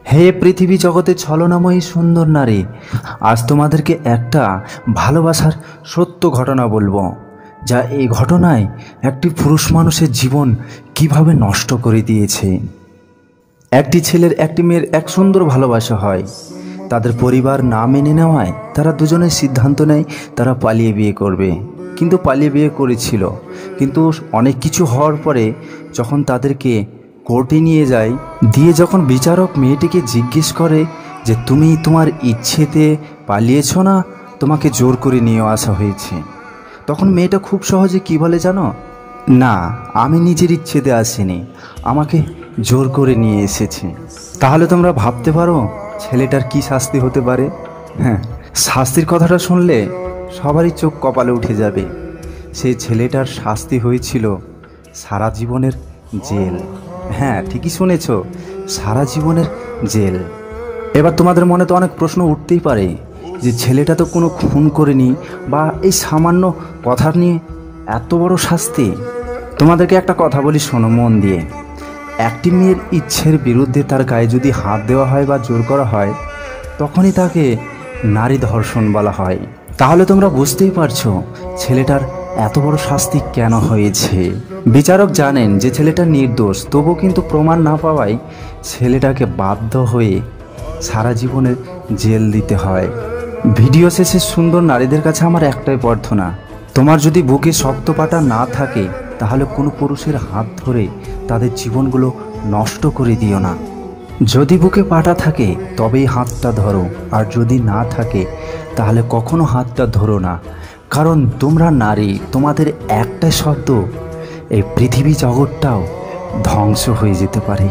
হে পৃথিবী জগতে ছলনাময়ী সুন্দর নারী, আজ তোমাদেরকে একটা ভালোবাসার সত্য ঘটনা বলবো, যা এই ঘটনায় একটি পুরুষ মানুষের জীবন কিভাবে নষ্ট করে দিয়েছে। একটি ছেলের একটি মেয়ের এক সুন্দর ভালোবাসা হয়। তাদের পরিবার না মেনে নেওয়ায় তারা দুজনের সিদ্ধান্ত নেয় তারা পালিয়ে বিয়ে করবে। কিন্তু পালিয়ে বিয়ে করেছিল, কিন্তু অনেক কিছু হওয়ার পরে যখন তাদেরকে কোর্টে নিয়ে যায়, দিয়ে যখন বিচারক মেয়েটিকে জিজ্ঞেস করে যে তুমি তোমার ইচ্ছেতে পালিয়েছ না তোমাকে জোর করে নিয়ে আসা হয়েছে, তখন মেয়েটা খুব সহজে কি বলে জানো? না, আমি নিজের ইচ্ছেতে আসিনি, আমাকে জোর করে নিয়ে এসেছে। তাহলে তোমরা ভাবতে পারো ছেলেটার কি শাস্তি হতে পারে। হ্যাঁ, শাস্তির কথাটা শুনলে সবারই চোখ কপালে উঠে যাবে। সেই ছেলেটার শাস্তি হয়েছিল সারা জীবনের জেল। হ্যাঁ, ঠিকই শুনেছ, সারা জীবনের জেল। এবার তোমাদের মনে তো অনেক প্রশ্ন উঠতেই পারে যে ছেলেটা তো কোনো খুন করেনি, বা এই সামান্য কথা নিয়ে এত বড় শাস্তি। তোমাদেরকে একটা কথা বলি, শোনো মন দিয়ে। একটি মেয়ের ইচ্ছের বিরুদ্ধে তার গায়ে যদি হাত দেওয়া হয় বা জোর করা হয়, তখনই তাকে নারী ধর্ষণ বলা হয়। তাহলে তোমরা বুঝতেই পারছো ছেলেটার এত বড় শাস্তি কেন হয়েছে। বিচারক জানেন যে ছেলেটা নির্দোষ, তবু কিন্তু প্রমাণ না পাওয়ায় ছেলেটাকে বাধ্য হয়ে সারা জীবনের জেল দিতে হয়। ভিডিও শেষে সুন্দর নারীদের কাছে আমার একটাই প্রার্থনা, তোমার যদি বুকে শক্ত পাটা না থাকে তাহলে কোনো পুরুষের হাত ধরে তাদের জীবনগুলো নষ্ট করে দিও না। যদি বুকে পাটা থাকে তবেই হাতটা ধরো, আর যদি না থাকে তাহলে কখনো হাতটা ধরো না। কারণ তোমরা নারী, তোমাদের একটা শব্দ এই পৃথিবী জগৎটাও ধ্বংস হয়ে যেতে পারে।